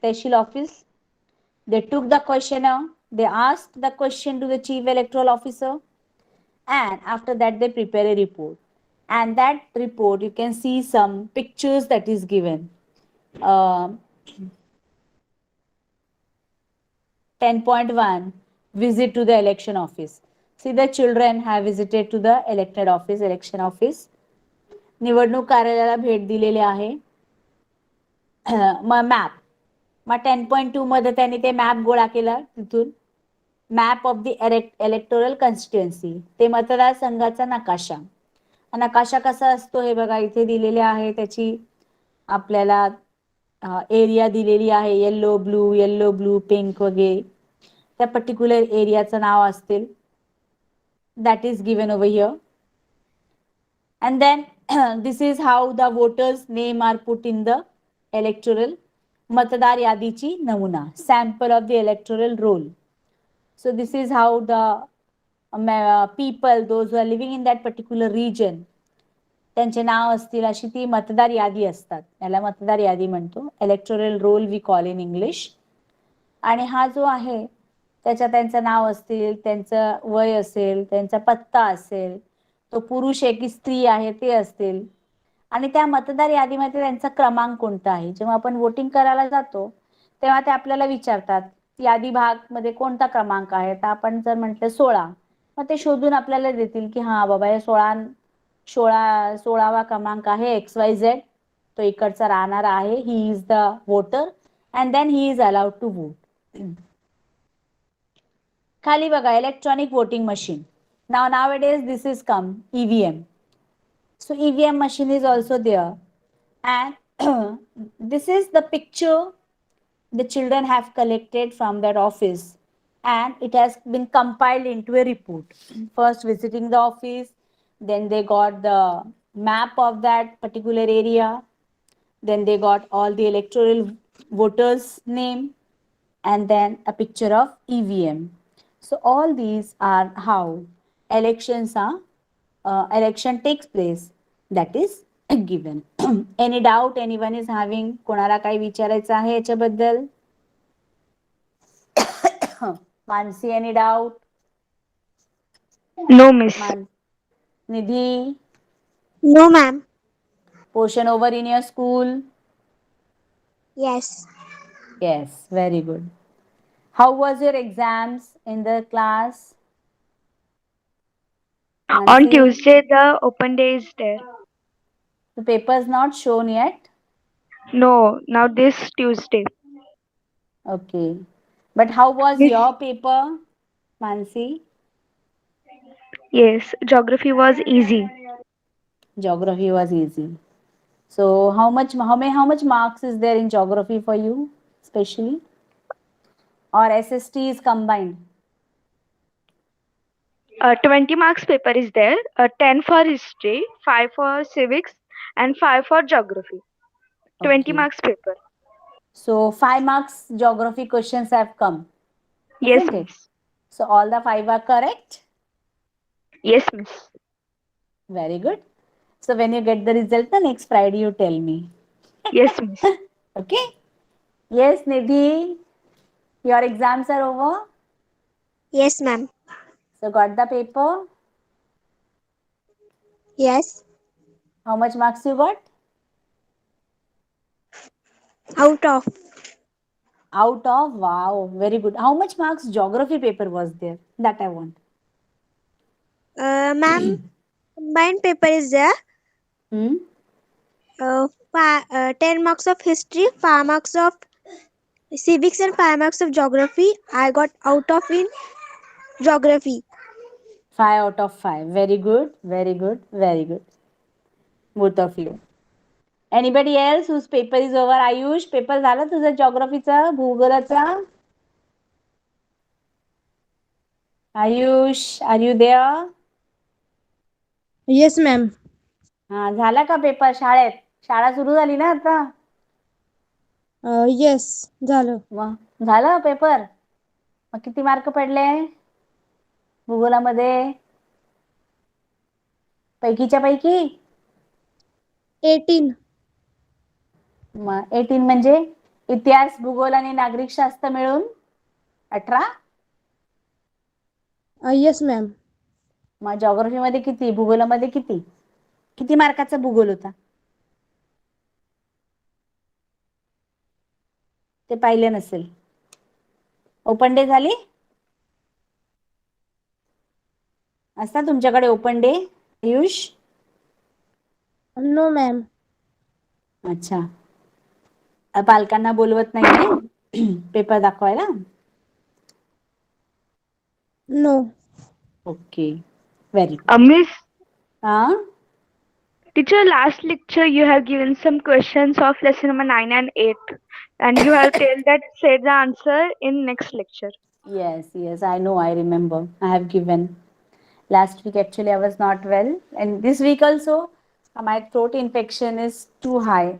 tehsil office. They took the questionnaire, they asked the question to the chief electoral officer, and after that they prepare a report. And that report you can see some pictures that is given. 10.1 visit to the election office. See, the children have visited to the elected office, election office. निवडणूक कार्यालयाला भेट दिलेली आहे. मग map, मग 10.2 मध्ये त्यांनी ते मॅप गोळा केला तिथून. Map of the electoral constituency, ते मतदारसंघाचा नकाशा. नकाशा कसा असतो हे बघा इथे दिलेले आहे. त्याची आपल्याला एरिया दिलेली आहे, येल्लो ब्लू पिंक वगैरे, त्या पर्टिक्युलर एरियाचं नाव असतील. That is given over here. And then this is how the voters name are put in the electoral. मतदार यादीची नमुना, sample of the electoral roll. So this is how the people, those who are living in that particular region, त्यांचे नाव असतील अशी ती मतदार यादी असतात. याला मतदार यादी म्हणतो, electoral roll we call in English. आणि हा जो आहे त्याच्यात त्यांचं नाव असतील, त्यांचं वय असेल, त्यांचा पत्ता असेल, तो पुरुष आहे की स्त्री आहे ते असतील, आणि त्या मतदार यादीमध्ये त्यांचा क्रमांक कोणता आहे. जेव्हा आपण वोटिंग करायला जातो तेव्हा ते आपल्याला विचारतात यादी भाग मध्ये कोणता क्रमांक आहे. तर आपण जर म्हटलं 16, मग ते शोधून आपल्याला देतील की हा बाबा हे 16वा क्रमांक आहे XYZ, तो इकडचा राहणारा आहे, he is the voter and then he is allowed to vote. खाली बघा electronic voting machine. nowadays this is come EVM. So EVM machine is also there, and this is the picture the children have collected from that office, and it has been compiled into a report. First visiting the office, then they got the map of that particular area, then they got all the electoral voters name, and then a picture of EVM. So all these are how election takes place, that is given. Any doubt anyone is having? कोणाला काही विचारायचं आहे याच्याबद्दल? Mansi, any doubt? No, miss. Nidhi, No, ma'am. portion over in your school? Yes. Yes, very good. How was your exams in the class? On Mansi? Tuesday, the open day is there. The paper is not shown yet. No, now this Tuesday. Okay. But how was Miss, your paper, Mansi? yes, geography was easy. Geography was easy. So how much marks is there in geography for you, especially, or SST is combined? 20 marks paper is there. 10 for history, 5 for civics, and 5 for geography. 20 Okay. marks paper. So 5 marks geography questions have come, Yes, isn't it? miss. So all the 5 are correct. Yes, miss. Very good. So when you get the result, the next Friday you tell me. Yes, miss. Okay. Yes, Nidhi, your exams are over. Yes, ma'am. So got the paper. Yes. How much marks you got? Out of. Out of, wow, very good. How much marks geography paper was there? That I want. Ma'am, combined paper is there. Hmm? 10 marks of history, 5 marks of civics, and 5 marks of geography. I got out of in geography. 5 out of 5. Very good. Very good. Very good. Both of you. Anybody else whose paper is over? Ayush, paper झाला तुझा geographyचा, भूगोलाचा? Ayush, are you there? Yes ma'am. हा, झाला का paper शाळेत? शाळा सुरू झाली ना आता? येस झालं. मग झालं पेपर? मग किती मार्क पडले भूगोलामध्ये? पैकीच्या पैकी? 18. मग 18 म्हणजे इतिहास, भूगोल आणि नागरिक शास्त्र मिळून 18? Yes ma'am. मग जॉग्रफी मध्ये किती, भूगोलामध्ये किती? किती मार्काचा भूगोल होता ते पाहिले नसेल. ओपन डे झाली? असता तुमच्याकडे open day Ayush? No ma'am. अच्छा. पालकांना बोलवत नाहीये पेपर दाखवायला? No. Okay, very good. Miss, हा, teacher, last lecture you have given some questions of lesson number 9 and 8, and you have told that say the answer in next lecture. yes, I know, I remember. I have given. Last week actually I was not well, and this week also my throat infection is too high.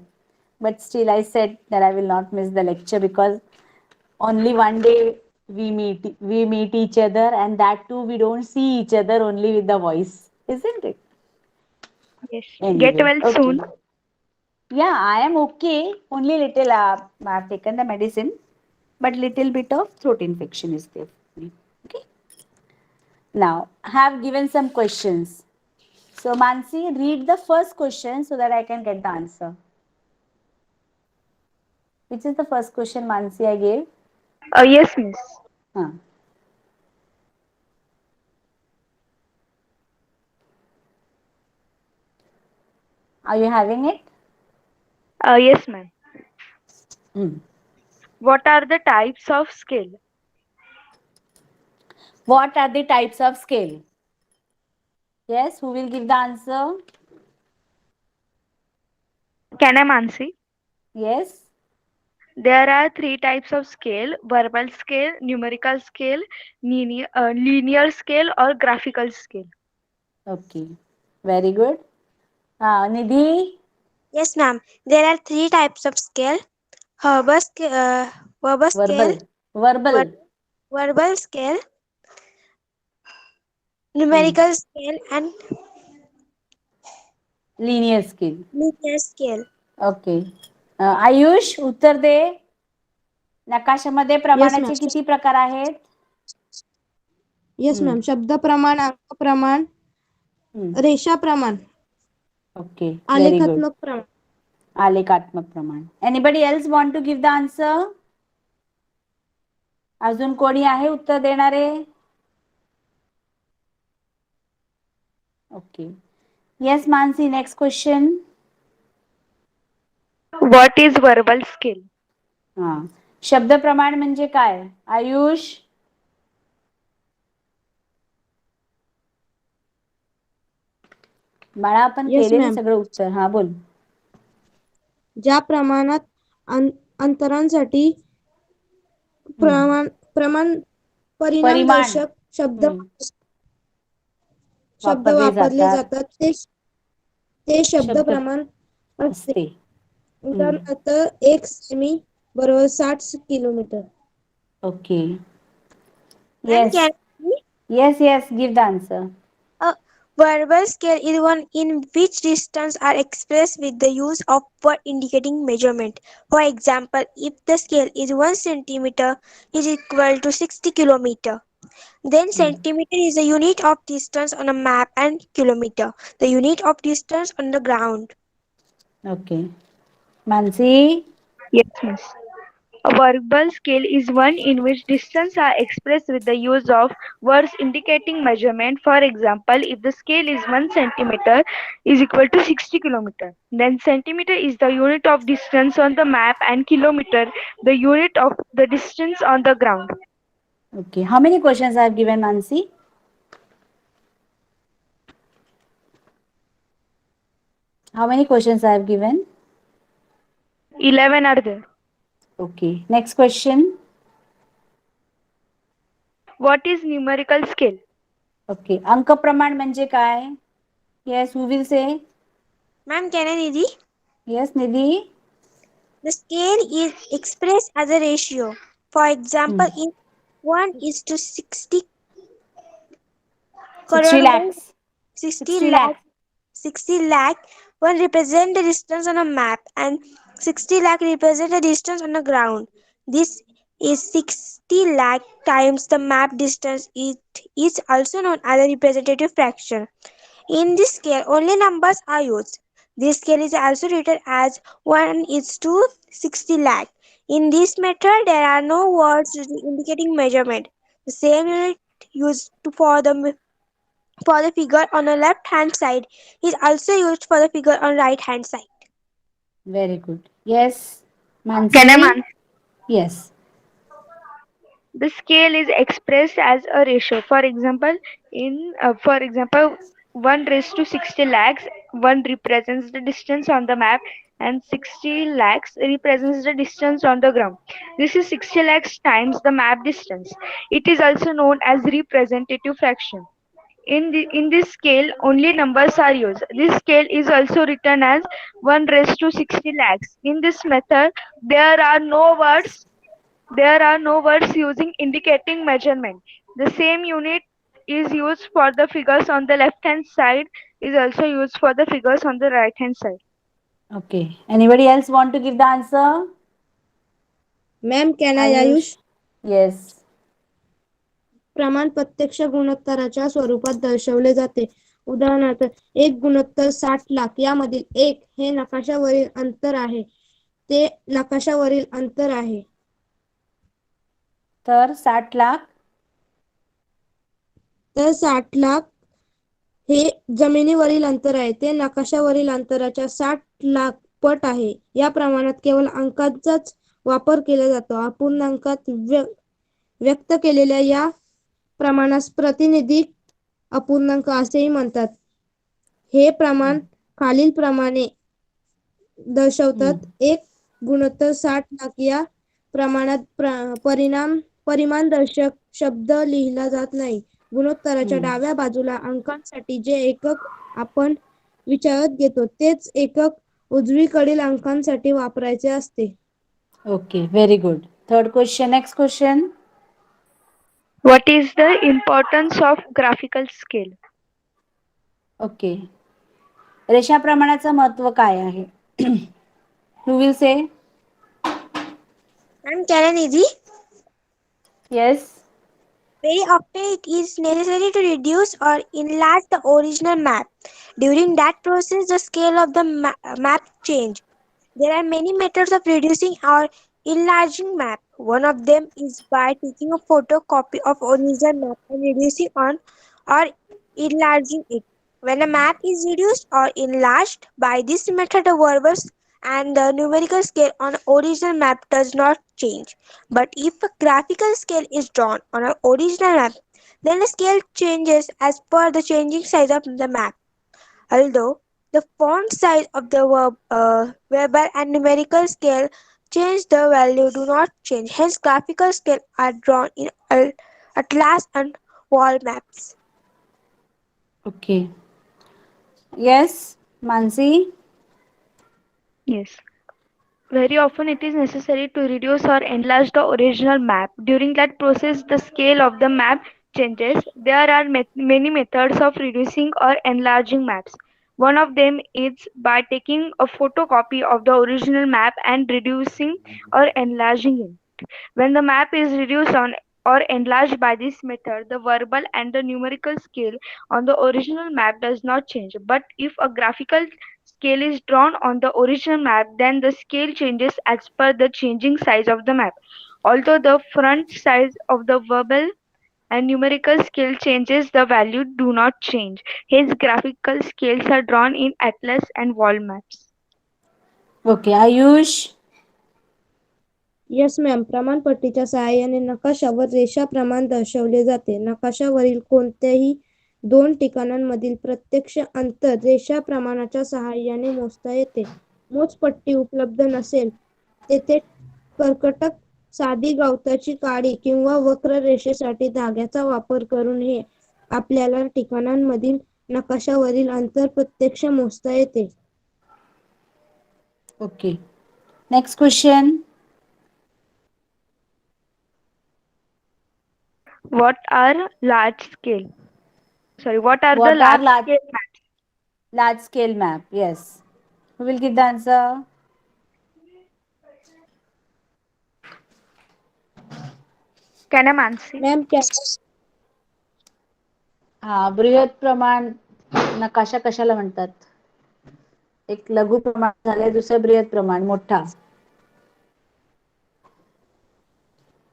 But still I said that I will not miss the lecture because only one day we meet each other, and that too we don't see each other, only with the voice, isn't it? Yes. Get Anyway, well okay. soon. Yeah, I am okay. Only little I've taken the medicine, but little bit of throat infection is there. Okay. Now I have given some questions. So Mansi, read the first question so that I can get the answer. Which is the first question, Mansi, I gave? Yes, miss. Huh. Are you having it? Yes, ma'am. Hmm. What are the types of scale? What are the types of scale? Yes, who will give the answer? Can I answer? Yes. There are 3 types of scale: verbal scale, numerical scale, linear scale, or graphical scale. Okay. Very good. Nidhi? Yes, ma'am. There are 3 types of scale. Verbal, verbal scale, Verbal. Verbal. ver- verbal scale, Hmm. numerical scale, and Linear scale. linear scale. Okay. Ayush, उत्तर दे. नकाशामध्ये yes ma'am. प्रमाणाचे किती प्रकार आहेत? Yes हम्म. Ma'am. शब्द प्रमाण, अंक प्रमाण, हम्म. रेषा प्रमाण, ओके, व्हेरी गुड. आलेखात्मक प्रमाण. आलेखात्मक प्रमाण. Anybody else want to give the answer? अजून कोणी आहे उत्तर देणारे? Okay. Yes Mansi, next question. What is verbal scale? हा, शब्द प्रमाण म्हणजे काय? आयुष? बाळा आपण येस केले ना मॅम. सगळं उत्तर. हा बोल. ज्या प्रमाणात अंतरांसाठी हम्म. प्रमाण परिमाण परिणामदर्शक हम्म शब्द वापरले वापरले जातात जातात ते शब्द शब्द प्रमाण असते. असते. हम्म. उदाहरणार्थ 1 सेमी बरोबर 60 kilometre. Okay. Ma'am, yes. can yes yes give the answer. a verbal scale is one in which distance are expressed with the use of word indicating measurement. For example, if the scale is 1 centimeter is equal to 60 kilometer, then centimeter is the unit of distance on a map and kilometer, the unit of distance on the ground. Okay. Mansi. Yes, miss. A verbal scale is one in which distance are expressed with the use of words indicating measurement. For example, if the scale is 1 centimeter is equal to 60 kilometer, then centimeter is the unit of distance on the map and kilometer the unit of the distance on the ground. Okay. How many questions I have given, Mansi? How many questions I have given? 11 are there. Okay. Next question. What is numerical scale? Okay. अंक प्रमाण म्हणजे काय? Yes, who will say? Ma'am, can I read? Yes, Nidhi. The scale is expressed as a ratio. For example, Hmm. if 1 is to 60 crore, 60 lakhs. 60 60 lakh, lakhs. 60 lakh, 1 represent the distance on a map and 60 lakh represent the distance on the ground. This is 60 lakh times the map distance. It is also known as a representative fraction. In this scale, only numbers are used. This scale is also written as 1 is to 60 lakh. In this method, there are no words indicating measurement. The same unit used for the figure on the left hand side is also used for the figure on right hand side. Very good. Yes, Can I Mansi. answer? Yes. The scale is expressed as a ratio. For example, 1 raised to 60 lakhs, 1 represents the distance on the map and 60 lakhs represents the distance on the ground. This is 60 lakhs times the map distance. It is also known as representative fraction. In this scale, only numbers are used. This scale is also written as 1 raised to 60 lakhs. In this method, there are no words there are no words using indicating measurement. The same unit is used for the figures on the left hand side is also used for the figures on the right hand side. Okay. Anybody else want to give the answer? Ma'am can I Ayush. Ayush. Yes. प्रमाण प्रत्यक्ष गुणोत्तराच्या स्वरूपात दर्शवले जाते. उदाहरणार्थ 1 गुणोत्तर 60 लाख यामधील 1 हे नकाशावरील अंतर आहे. ते नकाशावरील अंतर आहे. तर 60 लाख. तर 60 लाख हे जमिनीवरील अंतर आहे. ते नकाशावरील अंतराच्या 60 लाख पट आहे. या प्रमाणात केवळ अंकांचाच वापर केला जातो. अपूर्णांकात व्यक्त केलेल्या या प्रमाणास प्रातिनिधिक अपूर्णांक असेही म्हणतात. हे प्रमाण खालीलप्रमाणे दर्शवतात. 1 गुणोत्तर 60 लाख या प्रमाणात परिमाणदर्शक शब्द लिहिला जात नाही. गुणोत्तराच्या डाव्या बाजूला अंकांसाठी जे एकक आपण विचारात घेतो तेच एकक उजवीकडील अंकांसाठी वापरायचे असते. Okay. Very good. Third question. Next question. What is the importance of graphical scale? Okay. रेषा प्रमाणाचं महत्व काय आहे? Who will say? Ma'am, can I read? Yes. Very often it is necessary to reduce or enlarge the original map. During that process, the scale of the map change. There are many methods of reducing or enlarging map. One of them is by taking a photocopy of original map and reducing on or enlarging it. When a map is reduced or enlarged by this method, the verbs and the numerical scale on original map does not change. But if a graphical scale is drawn on an original map, then the scale changes as per the changing size of the map. Although the font size of the verbal and numerical scale change, the value do not change. Hence, graphical scale are drawn in atlas and wall maps. Okay. Yes, Mansi. Yes. Very often it is necessary to reduce or enlarge the original map. During that process, the scale of the map changes. There are many methods of reducing or enlarging maps. One of them is by taking a photocopy of the original map and reducing or enlarging it. When the map is reduced on or enlarged by this method, the verbal and the numerical scale on the original map does not change. But if a graphical scale is drawn on the original map, then the scale changes as per the changing size of the map. Although the front size of the verbal and numerical scale changes, the value do not change. Hence, graphical scales are drawn in atlas and wall maps. Okay, Ayush. Yes ma'am. प्रमाणपट्टीच्या सहाय्याने नकाशावर रेषा प्रमाण दर्शवले जाते. नकाशावरील कोणत्याही दोन ठिकाणांमधील प्रत्यक्ष अंतर रेषा प्रमाणाच्या सहाय्याने मोजता येते. मोजपट्टी उपलब्ध नसेल तेथे कर्कटक, साधी गवताची काडी किंवा वक्र रेषेसाठी धाग्याचा वापर करून हे आपल्याला ठिकाणांमधील नकाशावरील अंतर प्रत्यक्ष मोजता येते. Okay. Next question. What are large scale? Sorry, what are the What are large large scale maps? large scale map? Yes. Who will give the answer? Can I answer? Ma'am हा, बृहत प्रमाण नकाशा कशाला म्हणतात? एक लघु प्रमाण झालंय, दुसरं बृहत प्रमाण मोठा.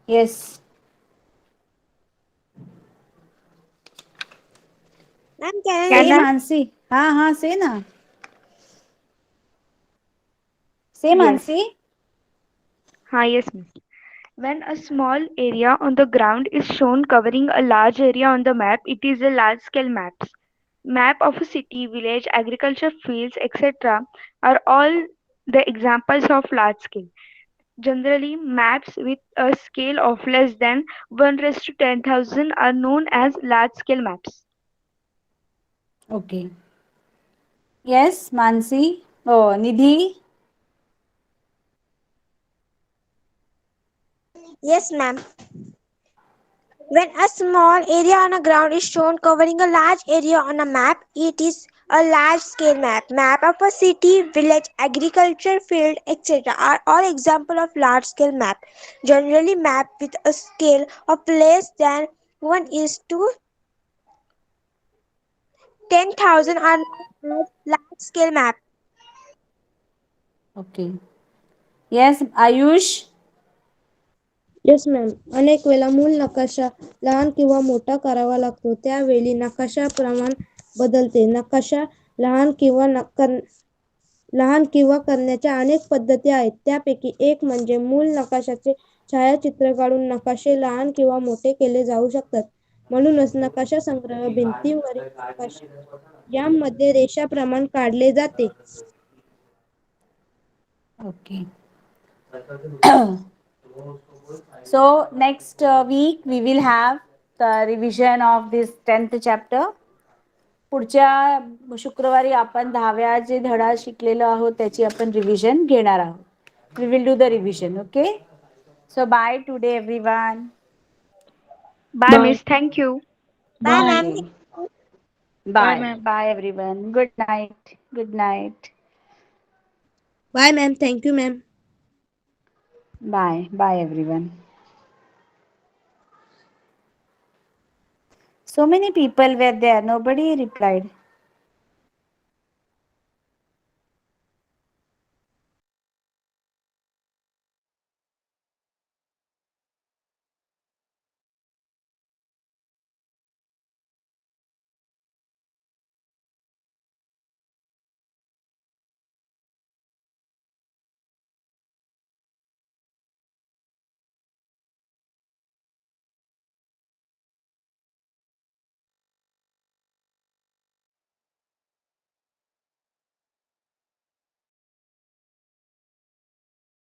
Yes. Ma'am, can I say Can I? say? Mansi. हाँ हाँ से ना. से Yes. Mansi. Yes, miss. When a small area on the ground is shown covering a large area on the map, it is a large scale map. Map of a city, village, agriculture fields, etc. are all the examples of large scale. Generally, maps with a scale of less than 1 raised to 10,000 are known as large scale maps. Okay. Yes, Mansi. Oh, Nidhi. Yes, ma'am. When a small area on a ground is shown covering a large area on a map, it is a large scale map. Map of a city, village, agriculture field, etc. are all examples of large scale map. Generally, map with a scale of less than 1 is to 10,000 are known as large scale map. Okay. Yes, Ayush. Yes ma'am. अनेक वेळा मूळ नकाशा लहान किंवा मोठा करावा लागतो. त्यावेळी नकाशा प्रमाण बदलते. नकाशा लहान किंवा करण्याच्या अनेक पद्धती आहेत. त्यापैकी एक म्हणजे मूळ नकाशाचे छायाचित्र काढून नकाशे लहान किंवा मोठे केले जाऊ शकतात. म्हणूनच नकाशा संग्रह, भिंतीवरील नकाशे यांमध्ये रेषा प्रमाण काढले जाते. Okay. So next week we will have the revision of this 10th chapter. पुढच्या शुक्रवारी आपण 10व्या जे धडा शिकलेलो आहोत त्याची आपण रिव्हिजन घेणार आहोत. We will do the revision. Okay. So bye today everyone. Bye, miss. Thank you. Bye, ma'am. Okay. Bye, Bye. ma'am. Bye everyone. Good night. Good night. Bye ma'am. Thank you ma'am. Bye. Bye everyone. So many people were there. Nobody replied.